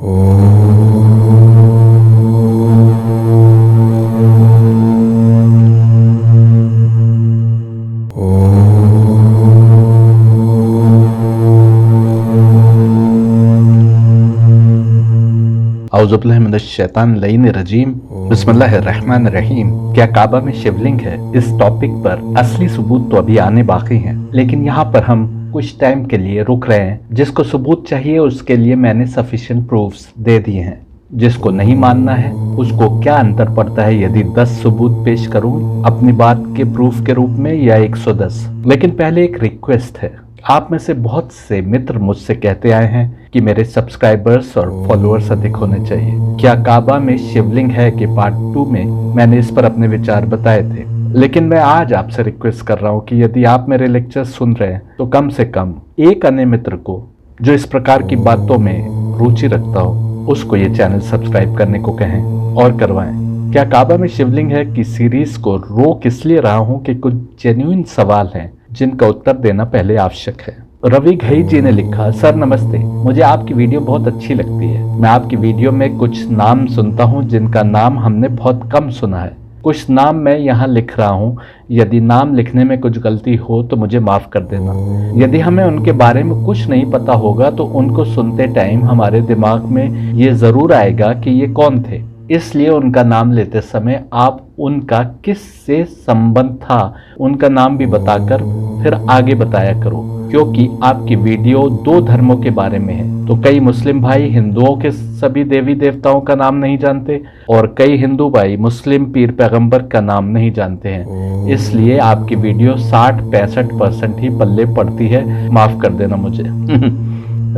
औज़ुबिल्लाहिमिनश्शैतानिर्रजीम बिस्मिल्लाहिर्रहमानिर्रहीम। क्या काबा में शिवलिंग है? इस टॉपिक पर असली सबूत तो अभी आने बाकी हैं, लेकिन यहाँ पर हम कुछ टाइम के लिए रुक रहे हैं। जिसको सबूत चाहिए उसके लिए मैंने सफिशिएंट प्रूफ्स दे दिए हैं। जिसको नहीं मानना है उसको क्या अंतर पड़ता है यदि 10 सबूत पेश करूं अपनी बात के प्रूफ के रूप में या 110। लेकिन पहले एक रिक्वेस्ट है। आप में से बहुत से मित्र मुझसे कहते आए हैं कि मेरे सब्सक्राइबर्स और फॉलोअर्स अधिक होने चाहिए। क्या काबा में शिवलिंग है कि पार्ट 2 में मैंने इस पर अपने विचार बताए थे। लेकिन मैं आज आपसे रिक्वेस्ट कर रहा हूं कि यदि आप मेरे लेक्चर सुन रहे हैं तो कम से कम एक अन्य मित्र को जो इस प्रकार की बातों में रुचि रखता हो उसको ये चैनल सब्सक्राइब करने को कहें और करवाएं। क्या काबा में शिवलिंग है कि सीरीज को रोक इसलिए रहा हूं कि कुछ जेन्युइन सवाल हैं जिनका उत्तर देना पहले आवश्यक है। रवि घई जी ने लिखा, सर नमस्ते, मुझे आपकी वीडियो बहुत अच्छी लगती है। मैं आपकी वीडियो में कुछ नाम सुनता हूं जिनका नाम हमने बहुत कम सुना है। कुछ नाम मैं यहाँ लिख रहा हूँ। यदि नाम लिखने में कुछ गलती हो तो मुझे माफ कर देना। यदि हमें उनके बारे में कुछ नहीं पता होगा तो उनको सुनते टाइम हमारे दिमाग में ये जरूर आएगा कि ये कौन थे। इसलिए उनका नाम लेते समय आप उनका किस से संबंध था उनका नाम भी बताकर फिर आगे बताया करो, क्योंकि आपकी वीडियो 2 धर्मों के बारे में है। तो कई मुस्लिम भाई हिंदुओं के सभी देवी देवताओं का नाम नहीं जानते और कई हिंदू भाई मुस्लिम पीर पैगंबर का नाम नहीं जानते हैं। इसलिए आपकी वीडियो 60-65% ही पल्ले पड़ती है। माफ कर देना मुझे।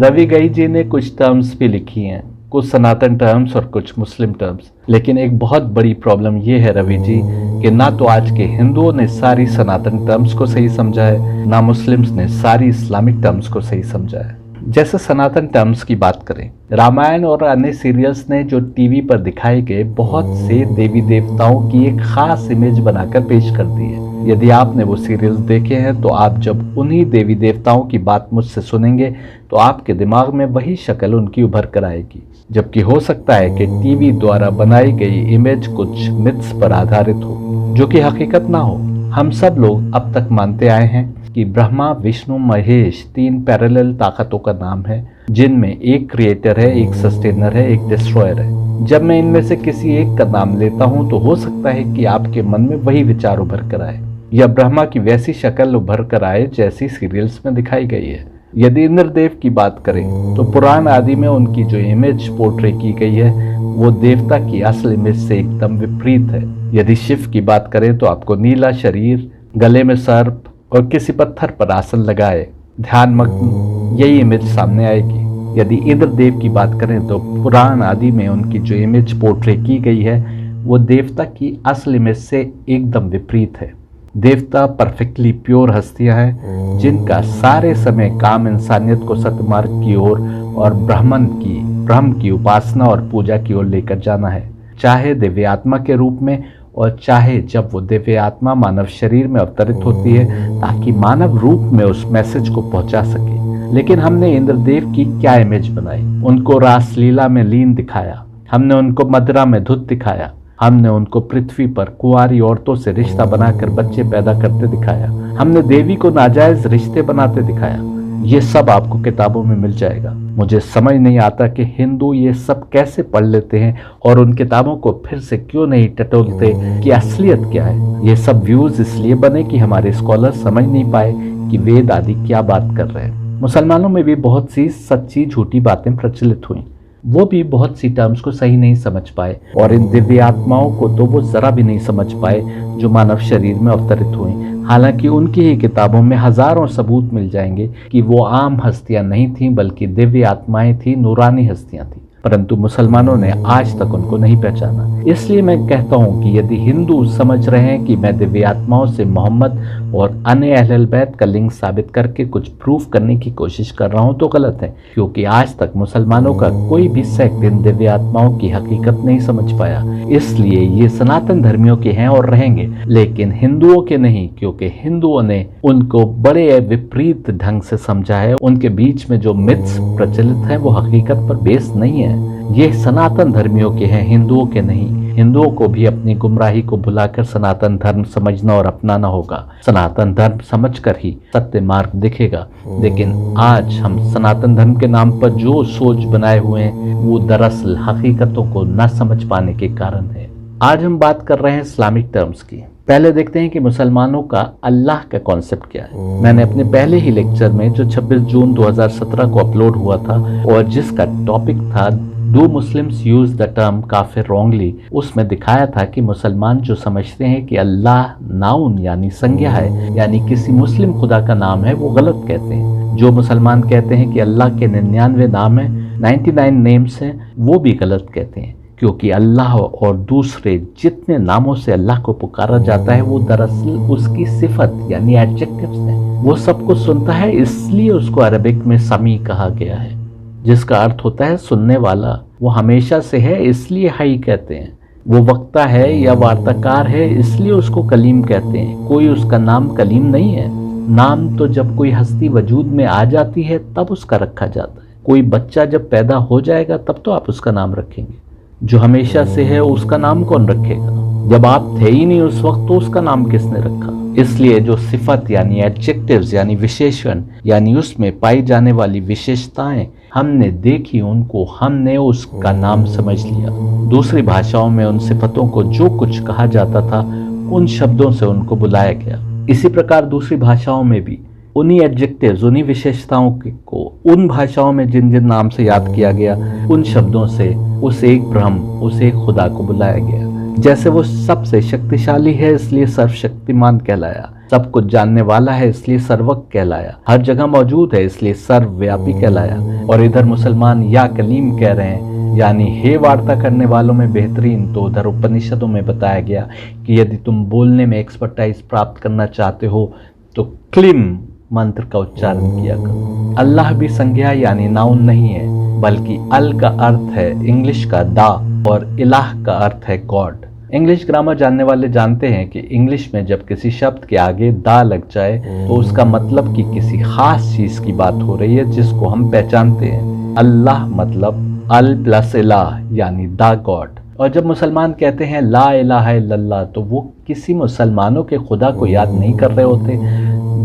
रवि घई जी ने कुछ टर्म्स भी लिखी हैं, कुछ सनातन टर्म्स और कुछ मुस्लिम टर्म्स। लेकिन एक बहुत बड़ी प्रॉब्लम ये है रवि जी कि ना तो आज के हिंदुओं ने सारी सनातन टर्म्स को सही समझा है, ना मुस्लिम्स ने सारी इस्लामिक टर्म्स को सही समझा है। जैसे सनातन टर्म्स की बात करें, रामायण और अन्य सीरियल्स ने जो टीवी पर दिखाए गए बहुत से देवी देवताओं की एक खास इमेज बनाकर पेश कर दी है। यदि आपने वो सीरियल्स देखे हैं तो आप जब उन्हीं देवी देवताओं की बात मुझसे सुनेंगे तो आपके दिमाग में वही शक्ल उनकी उभर कर आएगी। जबकि हो सकता है कि टीवी द्वारा बनाई गई इमेज कुछ मिथ्स पर आधारित हो जो कि हकीकत ना हो। हम सब लोग अब तक मानते आए हैं कि ब्रह्मा विष्णु महेश 3 पैरेलल ताकतों का नाम है, जिनमें एक क्रिएटर है, एक सस्टेनर है, एक डिस्ट्रॉयर है। जब मैं इनमें से किसी एक का नाम लेता हूं तो हो सकता है कि आपके मन में वही विचार उभर कर आए या ब्रह्मा की वैसी शक्ल उभर कर आए जैसी सीरियल्स में दिखाई गई है। यदि इंद्रदेव की बात करें तो पुराण आदि में उनकी जो इमेज पोर्ट्रे की गई है वो देवता की असल इमेज से एकदम विपरीत है। यदि शिव की बात करें तो आपको नीला शरीर, गले में सर्प और किसी पत्थर पर आसन लगाए ध्यान मग्न यही इमेज सामने आएगी। यदि इंद्रदेव की बात करें तो पुराण आदि में उनकी जो इमेज पोर्ट्रे की गई है वो देवता की असल इमेज से एकदम विपरीत है। देवता परफेक्टली प्योर हस्तियां हैं जिनका सारे समय काम इंसानियत को सतमार्ग की ओर और ब्रह्म की उपासना और पूजा की ओर लेकर जाना है, चाहे दिव्य आत्मा के रूप में और चाहे जब वो दिव्य आत्मा मानव शरीर में अवतरित होती है ताकि मानव रूप में उस मैसेज को पहुंचा सके। लेकिन हमने इंद्रदेव की क्या इमेज बनाई? उनको रासलीला में लीन दिखाया, हमने उनको मदिरा में धुत दिखाया, हमने उनको पृथ्वी पर कुंवारी औरतों से रिश्ता बनाकर बच्चे पैदा करते दिखाया, हमने देवी को नाजायज रिश्ते बनाते दिखाया। ये सब आपको किताबों में मिल जाएगा। मुझे समझ नहीं आता कि हिंदू ये सब कैसे पढ़ लेते हैं और उन किताबों को फिर से क्यों नहीं टटोलते कि असलियत क्या है। ये सब व्यूज इसलिए बने कि हमारे स्कॉलर समझ नहीं पाए कि वेद आदि क्या बात कर रहे हैं। मुसलमानों में भी बहुत सी सच्ची झूठी बातें प्रचलित हुई, वो भी बहुत सी टर्म्स को सही नहीं समझ पाए और इन दिव्य आत्माओं को तो वो जरा भी नहीं समझ पाए जो मानव शरीर में अवतरित हुई। हालांकि उनकी ही किताबों में हजारों सबूत मिल जाएंगे कि वो आम हस्तियां नहीं थीं बल्कि दिव्य आत्माएं थीं, नूरानी हस्तियां थीं, परंतु मुसलमानों ने आज तक उनको नहीं पहचाना। इसलिए मैं कहता हूं कि यदि हिंदू समझ रहे हैं कि मैं दिव्य आत्माओं से मोहम्मद और अन्य अहले बैत का लिंक साबित करके कुछ प्रूफ करने की कोशिश कर रहा हूं तो गलत है, क्योंकि आज तक मुसलमानों का कोई भी सेक्ट इन दिव्य आत्माओं की हकीकत नहीं समझ पाया। इसलिए ये सनातन धर्मियों के हैं और रहेंगे, लेकिन हिंदुओं के नहीं, क्योंकि हिंदुओं ने उनको बड़े विपरीत ढंग से समझा है। उनके बीच में जो मिथ्स प्रचलित हैं वो हकीकत पर बेस नहीं है। ये सनातन धर्मियों के हैं, हिंदुओं के नहीं। हिंदुओं को भी अपनी गुमराही को भुलाकर सनातन धर्म समझना और अपनाना होगा। सनातन धर्म समझकर ही सत्य मार्ग दिखेगा। लेकिन आज हम सनातन धर्म के नाम पर जो सोच बनाए हुए हैं वो दरअसल हकीकतों को न समझ पाने के कारण है। आज हम बात कर रहे हैं इस्लामिक टर्म्स की। पहले देखते हैं कि मुसलमानों का अल्लाह का कॉन्सेप्ट क्या है। मैंने अपने पहले ही लेक्चर में जो 26 जून 2017 को अपलोड हुआ था और जिसका टॉपिक था do Muslims use the term काफिर रॉन्गली, उसमें दिखाया था कि मुसलमान जो समझते हैं कि अल्लाह नाउन यानी संज्ञा है, यानी किसी मुस्लिम खुदा का नाम है, वो गलत कहते हैं। जो मुसलमान कहते हैं कि अल्लाह के 99 नाम है, 99 नेम्स हैं, वो भी गलत कहते हैं, क्योंकि अल्लाह और दूसरे जितने नामों से अल्लाह को पुकारा जाता है वो दरअसल उसकी सिफत यानी एडजेक्टिव्स हैं। वो सबको सुनता है, इसलिए उसको अरबिक में समी कहा गया है, जिसका अर्थ होता है सुनने वाला। वो हमेशा से है, इसलिए हाई कहते हैं। वो वक्ता है या वार्ताकार है, इसलिए उसको कलीम कहते हैं। कोई उसका नाम कलीम नहीं है। नाम तो जब कोई हस्ती वजूद में आ जाती है तब उसका रखा जाता है। कोई बच्चा जब पैदा हो जाएगा तब तो आप उसका नाम रखेंगे। जो हमेशा से है उसका नाम कौन रखेगा? जब आप थे ही नहीं उस वक्त तो उसका नाम किसने रखा? इसलिए जो सिफत यानी एडजेक्टिव्स यानी विशेषण यानी उसमें पाई जाने वाली विशेषताएं हमने देखी, उनको हमने उसका नाम समझ लिया। दूसरी भाषाओं में उन सिफतों को जो कुछ कहा जाता था उन शब्दों से उनको बुलाया गया। इसी प्रकार दूसरी भाषाओं में भी उन्हीं एडजेक्टिव्स उन्हीं विशेषताओं को उन भाषाओं में जिन जिन नाम से याद किया गया उन शब्दों से उस एक ब्रह्म उस एक खुदा को बुलाया गया। जैसे वो सबसे शक्तिशाली है इसलिए सर्वशक्तिमान कहलाया, सब कुछ जानने वाला है इसलिए सर्वज्ञ कहलाया, हर जगह मौजूद है इसलिए सर्वव्यापी कहलाया। और इधर मुसलमान या कलीम कह रहे हैं यानी हे वार्ता करने वालों में बेहतरीन, तो उधर उपनिषदों में बताया गया कि यदि तुम बोलने में एक्सपर्टाइज प्राप्त करना चाहते हो तो क्लिम मंत्र का उच्चारण किया करो। अल्लाह भी संज्ञा यानी नाउन नहीं है, बल्कि अल का अर्थ है इंग्लिश का दा और इलाह का अर्थ है गॉड। इंग्लिश ग्रामर जानने वाले जानते हैं कि इंग्लिश में जब किसी शब्द के आगे दा लग जाए तो उसका मतलब कि किसी खास चीज की बात हो रही है जिसको हम पहचानते हैं। अल्लाह मतलब अल प्लस इलाह यानी दा गॉड। और जब मुसलमान कहते हैं ला इलाहा इल्लल्लाह तो वो किसी मुसलमानों के खुदा को याद नहीं कर रहे होते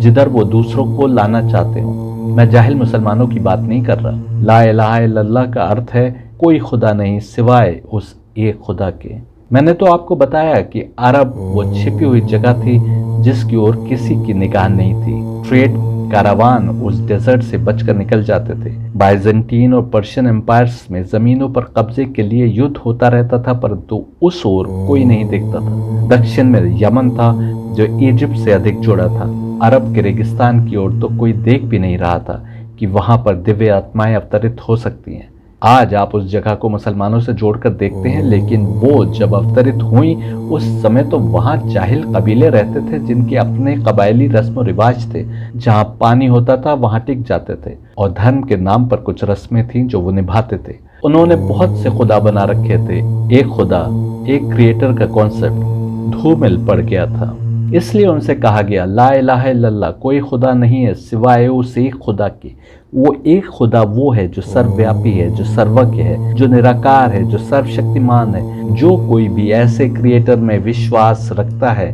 जिधर वो दूसरों को लाना चाहते हो। मैं जाहिल मुसलमानों की बात नहीं कर रहा। ला इलाहा इल्लल्लाह का अर्थ है कोई खुदा नहीं सिवाय उस एक खुदा के। मैंने तो आपको बताया कि अरब वो छिपी हुई जगह थी जिसकी ओर किसी की निगाह नहीं थी। ट्रेड कारवान उस डेजर्ट से बचकर निकल जाते थे। बाइजेंटीन और पर्शियन एम्पायर्स में जमीनों पर कब्जे के लिए युद्ध होता रहता था, परंतु उस ओर कोई नहीं देखता था। दक्षिण में यमन था जो इजिप्ट से अधिक जुड़ा था। अरब के रेगिस्तान की ओर तो कोई देख भी नहीं रहा था कि वहां पर दिव्य आत्माएं अवतरित हो सकती हैं। आज आप उस जगह को मुसलमानों से जोड़कर देखते हैं, लेकिन वो जब अवतरित हुई उस समय तो वहां जाहिल कबीले रहते थे जिनके अपने कबायली रस्म रिवाज थे। जहां पानी होता था वहां टिक जाते थे और धर्म के नाम पर कुछ रस्में थीं जो वो निभाते थे। उन्होंने बहुत से खुदा बना रखे थे। एक खुदा एक क्रिएटर का कॉन्सेप्ट धूमिल पड़ गया था, इसलिए उनसे कहा गया ला इलाहा इल्लल्लाह, कोई खुदा नहीं है सिवाय उस एक खुदा के। वो एक खुदा वो है जो सर्वव्यापी है, जो सर्वज्ञ है, जो निराकार है, जो सर्वशक्तिमान है। जो कोई भी ऐसे क्रिएटर में विश्वास रखता है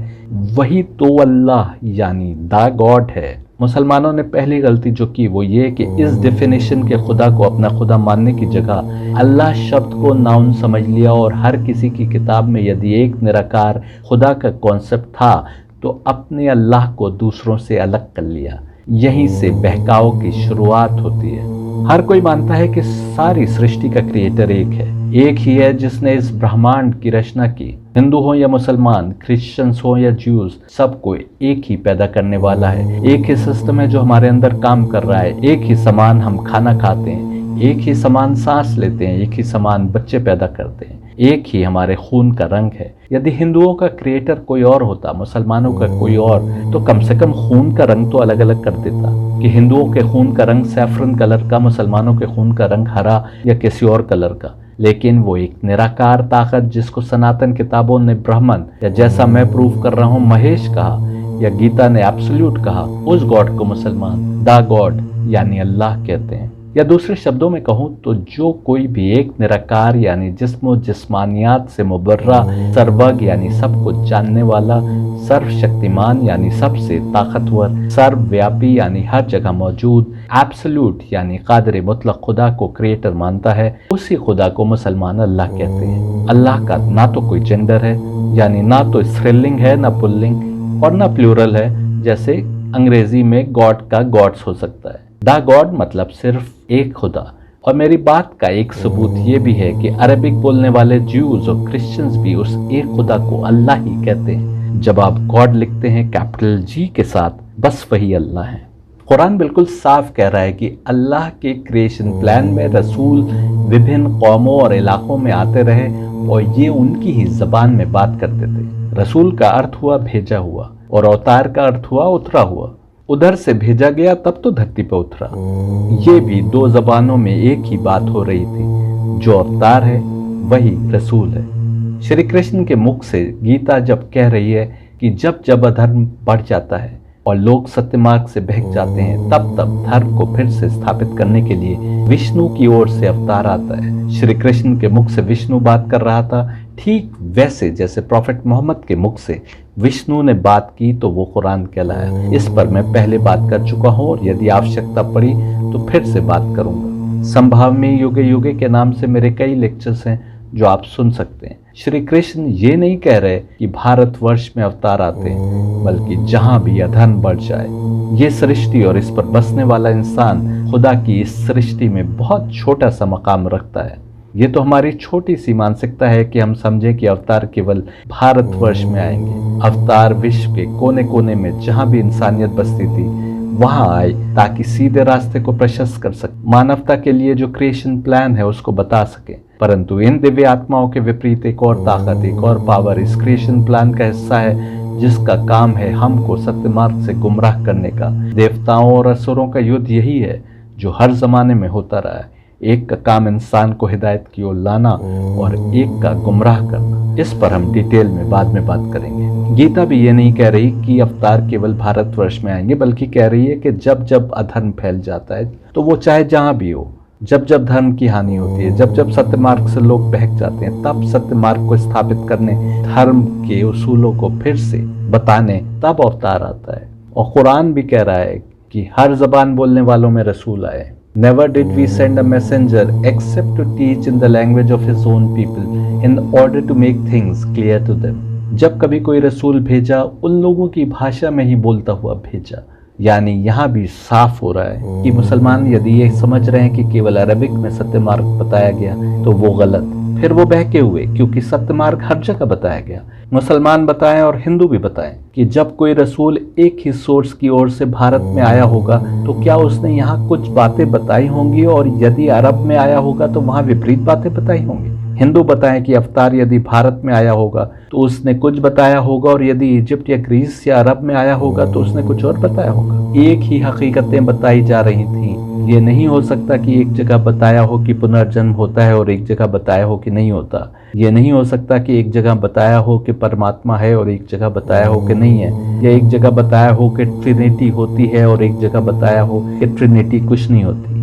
वही तो अल्लाह यानी द गॉड है। मुसलमानों ने पहली गलती जो की वो ये कि इस डेफिनेशन के खुदा को अपना खुदा मानने की जगह अल्लाह शब्द को नाउन समझ लिया और हर किसी की किताब में यदि एक निराकार खुदा का कॉन्सेप्ट था तो अपने अल्लाह को दूसरों से अलग कर लिया। यहीं से बहकाव की शुरुआत होती है। हर कोई मानता है कि सारी सृष्टि का क्रिएटर एक है, एक ही है जिसने इस ब्रह्मांड की रचना की। हिंदू हो या मुसलमान, क्रिश्चियंस हो या ज्यूज, सबको एक ही पैदा करने वाला है। एक ही सिस्टम है जो हमारे अंदर काम कर रहा है। एक ही समान हम खाना खाते हैं, एक ही समान सांस लेते हैं, एक ही समान बच्चे पैदा करते हैं, एक ही हमारे खून का रंग है। यदि हिंदुओं का क्रिएटर कोई और होता, मुसलमानों का कोई और, तो कम से कम खून का रंग तो अलग अलग कर देता कि हिंदुओं के खून का रंग सैफरन कलर का, मुसलमानों के खून का रंग हरा या किसी और कलर का। लेकिन वो एक निराकार ताकत, जिसको सनातन किताबों ने ब्रह्मन, या जैसा मैं प्रूव कर रहा हूं महेश कहा, या गीता ने एब्सोल्यूट कहा, उस गॉड को मुसलमान द गॉड यानी अल्लाह कहते हैं। या दूसरे शब्दों में कहूं तो जो कोई भी एक निराकार यानी जिस्म जिस्मानियात से मुबर्रा, सर्वज्ञ यानी सब कुछ जानने वाला, सर्वशक्तिमान यानी सबसे ताकतवर, सर्वव्यापी यानी हर जगह मौजूद, एब्सोल्यूट यानी कादिर मुतलक खुदा को क्रिएटर मानता है, उसी खुदा को मुसलमान अल्लाह कहते हैं। अल्लाह का ना तो कोई जेंडर है, यानी ना तो स्त्रीलिंग है, ना पुल्लिंग और ना प्लूरल है, जैसे अंग्रेजी में गॉड का गॉड्स हो सकता है। द गॉड मतलब सिर्फ एक खुदा। और मेरी बात का एक सबूत ये भी है कि अरबिक बोलने वाले ज्यूज और क्रिश्चियंस भी उस एक खुदा को अल्लाह ही कहते हैं। जब आप गॉड लिखते हैं कैपिटल जी के साथ, बस वही अल्लाह है। कुरान बिल्कुल साफ कह रहा है कि अल्लाह के क्रिएशन प्लान में रसूल विभिन्न कौमों और इलाकों में आते रहे और ये उनकी ही जबान में बात करते थे। रसूल का अर्थ हुआ भेजा हुआ और अवतार का अर्थ हुआ उतरा हुआ। उधर से भेजा गया तब तो धरती पर उतरा। ये भी दो जबानों में एक ही बात हो रही थी। जो अवतार है वही रसूल है। श्री कृष्ण के मुख से गीता जब कह रही है कि जब जब अधर्म बढ़ जाता है और लोग सत्य मार्ग से बहक जाते हैं, तब तब धर्म को फिर से स्थापित करने के लिए विष्णु की ओर से अवतार आता है। श्री कृष्ण के मुख से विष्णु बात कर रहा था, ठीक वैसे जैसे प्रॉफेट मोहम्मद के मुख से विष्णु ने बात की तो वो कुरान कहलाया। इस पर मैं पहले बात कर चुका हूँ और यदि आवश्यकता पड़ी तो फिर से बात करूंगा। संभाव में युगे युगे के नाम से मेरे कई लेक्चर्स हैं जो आप सुन सकते हैं। श्री कृष्ण ये नहीं कह रहे कि भारतवर्ष में अवतार आते हैं, बल्कि जहां भी अधर्म बढ़ जाए, ये सृष्टि और इस पर बसने वाला इंसान खुदा की इस सृष्टि में बहुत छोटा सा मकाम रखता है। ये तो हमारी छोटी सी मानसिकता है कि हम समझें कि अवतार केवल भारतवर्ष में आएंगे। अवतार विश्व के कोने कोने में जहां भी इंसानियत बसती थी वहां आए ताकि सीधे रास्ते को प्रशस्त कर सके, मानवता के लिए जो क्रिएशन प्लान है उसको बता सके। परंतु इन दिव्य आत्माओं के विपरीत एक और ताकत, एक और पावर इस क्रिएशन प्लान का हिस्सा है, जिसका काम है हमको सत्य मार्ग से गुमराह करने का। देवताओं और असुरों का युद्ध यही है जो हर जमाने में होता रहा है। एक का काम इंसान को हिदायत की ओर लाना और एक का गुमराह करना। इस पर हम डिटेल में बाद में बात करेंगे। गीता भी ये नहीं कह रही कि अवतार केवल भारतवर्ष में आएंगे, बल्कि कह रही है कि जब जब अधर्म फैल जाता है तो वो चाहे जहां भी हो, जब जब धर्म की हानि होती है, जब जब सत्य मार्ग से लोग बहक जाते हैं, तब सत्य मार्ग को स्थापित करने, धर्म के उसूलों को फिर से बताने तब अवतार आता है। और कुरान भी कह रहा है कि हर जबान बोलने वालों में रसूल आए। Never did we send a messenger except to teach in the language of his own people in order to make things clear to them. जब कभी कोई रसूल भेजा, उन लोगों की भाषा में ही बोलता हुआ भेजा। यानी यहाँ भी साफ हो रहा है कि मुसलमान यदि ये समझ रहे हैं कि केवल अरबिक में सत्य मार्ग बताया गया तो वो गलत। फिर वो बहके हुए, क्योंकि सत्य मार्ग हर जगह बताया गया। मुसलमान बताएं और हिंदू भी बताएं कि जब कोई रसूल एक ही सोर्स की ओर से भारत में आया होगा तो क्या उसने यहाँ कुछ बातें बताई होंगी, और यदि अरब में आया होगा तो वहाँ विपरीत बातें बताई होंगी। हिंदू बताएं कि अवतार यदि भारत में आया होगा तो उसने कुछ बताया होगा, और यदि इजिप्ट या ग्रीस या अरब में आया होगा तो उसने कुछ और बताया होगा। एक ही हकीकतें बताई जा रही थी। ये नहीं हो सकता कि एक जगह बताया हो कि पुनर्जन्म होता है और एक जगह बताया हो कि नहीं होता। ये नहीं हो सकता कि एक जगह बताया हो कि परमात्मा है और एक जगह बताया हो कि नहीं है, या एक जगह बताया हो कि ट्रिनिटी होती है और एक जगह बताया हो कि ट्रिनिटी कुछ नहीं होती।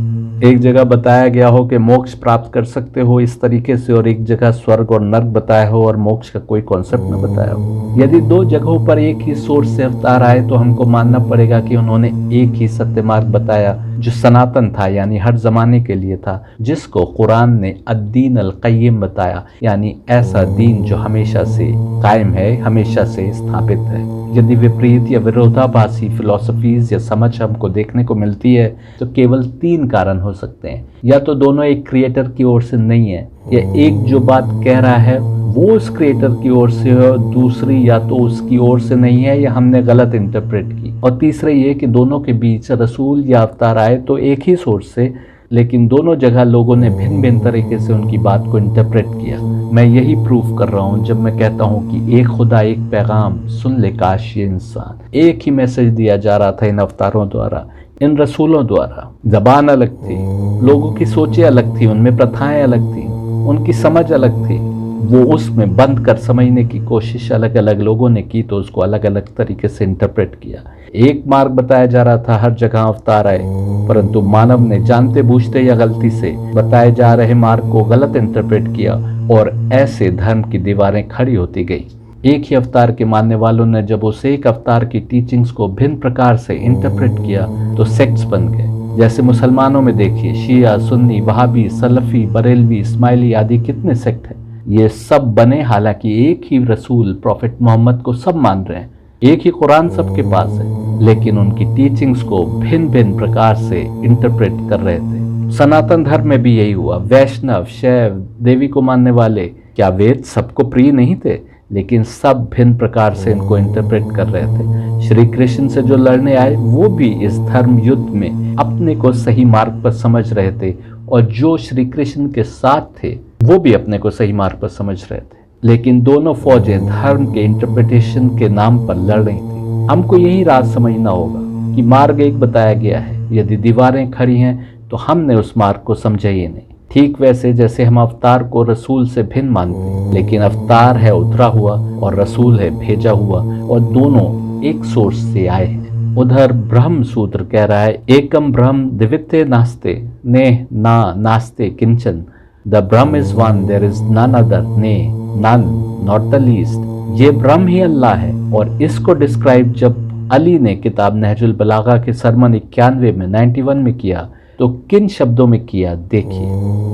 एक जगह बताया गया हो कि मोक्ष प्राप्त कर सकते हो इस तरीके से, और एक जगह स्वर्ग और नर्क बताया हो और मोक्ष का कोई कॉन्सेप्ट न बताया हो। यदि दो जगहों पर एक ही सोर्स से अवतार आए तो हमको मानना पड़ेगा कि उन्होंने एक ही सत्य मार्ग बताया जो सनातन था, यानी हर जमाने के लिए था, जिसको कुरान ने अद्दीन अल क़य्यिम बताया, यानी ऐसा दीन जो हमेशा से कायम है, हमेशा से स्थापित है। यदि विपरीत या विरोधाभासी फिलॉसफीज या समझ हमको देखने को मिलती है तो केवल तीन कारण हो सकते हैं। या तो दोनों एक क्रिएटर की ओर से नहीं है, या एक जो बात कह रहा है वो उस क्रिएटर की ओर से है, दूसरी या तो उसकी ओर से नहीं है या हमने गलत इंटरप्रेट की, और तीसरा ये कि दोनों के बीच रसूल या अवतार आए तो एक ही सोर्स से, लेकिन दोनों जगह लोगों ने भिन्न भिन्न तरीके से उनकी बात को इंटरप्रेट किया। मैं यही प्रूफ कर रहा हूँ जब मैं कहता हूँ कि एक खुदा एक पैगाम सुन ले काश ये इंसान। एक ही मैसेज दिया जा रहा था इन अवतारों द्वारा, इन रसूलों द्वारा। जबान अलग थी, लोगों की सोचें अलग थी, उनमें प्रथाएं अलग थी, उनकी समझ अलग थी। वो उसमें बंद कर समझने की कोशिश अलग अलग लोगों ने की तो उसको अलग अलग तरीके से इंटरप्रेट किया। एक मार्ग बताया जा रहा था, हर जगह अवतार आए, परंतु मानव ने जानते बूझते या गलती से बताए जा रहे मार्ग को गलत इंटरप्रेट किया और ऐसे धर्म की दीवारें खड़ी होती गई। एक ही अवतार के मानने वालों ने जब उस एक अवतार की टीचिंग्स को भिन्न प्रकार से इंटरप्रेट किया तो सेक्ट्स बन गए। जैसे मुसलमानों में देखिए, शिया, सुन्नी, वहाबी, सलफी, बरेलवी, इस्माइली आदि कितने सेक्ट हैं। ये सब बने हालांकि एक ही रसूल प्रॉफिट मोहम्मद को सब मान रहे हैं, एक ही कुरान सबके पास है, लेकिन उनकी टीचिंग्स को भिन्न भिन्न प्रकार से इंटरप्रेट कर रहे थे। सनातन धर्म में भी यही हुआ। वैष्णव, शैव, देवी को मानने वाले, क्या वेद सबको प्रिय नहीं थे? लेकिन सब भिन्न प्रकार से इनको इंटरप्रेट कर रहे थे। श्री कृष्ण से जो लड़ने आए वो भी इस धर्म युद्ध में अपने को सही मार्ग पर समझ रहे थे, और जो श्री कृष्ण के साथ थे वो भी अपने को सही मार्ग पर समझ रहे थे। लेकिन दोनों फौजें धर्म के इंटरप्रिटेशन के नाम पर लड़ रही थी। हमको यही राज समझना होगा कि मार्ग एक बताया गया है, यदि दीवारें खड़ी हैं तो हमने उस मार्ग को समझा ही नहीं। ठीक वैसे जैसे हम अवतार को रसूल से भिन्न मानते, लेकिन अवतार है उतरा हुआ और रसूल है भेजा हुआ, और दोनों एक सोर्स से आए हैं। उधर ब्रह्म सूत्र कह रहा है, एकम ब्रह्म द्वितीय नास्ते नेह ना नास्ते किंचन। The Brahm is one, there is none other, ने नन, नॉट द लीस्ट। ये ब्रह्म ही अल्लाह है। और इसको डिस्क्राइब जब अली ने किताब नहजुल बलागा के सरमन 91 में 91 में किया तो किन शब्दों में किया देखिए।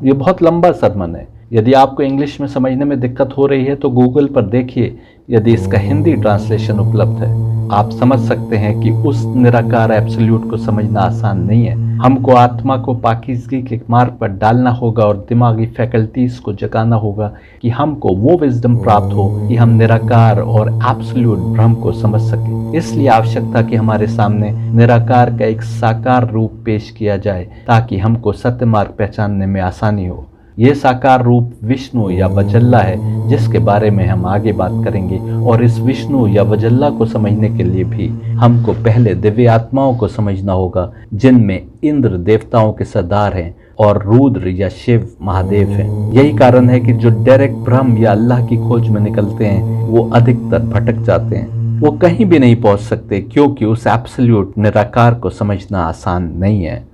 ये बहुत लंबा सरमन है। यदि आपको इंग्लिश में समझने में दिक्कत हो रही है तो गूगल पर देखिए, यदि इसका हिंदी ट्रांसलेशन उपलब्ध है। आप समझ सकते हैं कि उस निराकार एब्सोल्यूट को समझना आसान नहीं है। हमको आत्मा को पाकीज़गी के मार्ग पर डालना होगा और दिमागी फैकल्टीज को जगाना होगा कि हमको वो विजडम प्राप्त हो कि हम निराकार और एब्सोल्यूट ब्रह्म को समझ सके। इसलिए आवश्यकता कि हमारे सामने निराकार का एक साकार रूप पेश किया जाए ताकि हमको सत्य मार्ग पहचानने में आसानी हो। ये साकार रूप विष्णु या वजल्ला है, जिसके बारे में हम आगे बात करेंगे। और इस विष्णु या वजल्ला को समझने के लिए भी हमको पहले दिव्य आत्माओं को समझना होगा, जिनमें इंद्र देवताओं के सरदार हैं और रुद्र या शिव महादेव हैं। यही कारण है कि जो डायरेक्ट ब्रह्म या अल्लाह की खोज में निकलते हैं वो अधिकतर भटक जाते हैं। वो कहीं भी नहीं पहुंच सकते, क्योंकि उस एब्सोल्यूट निराकार को समझना आसान नहीं है।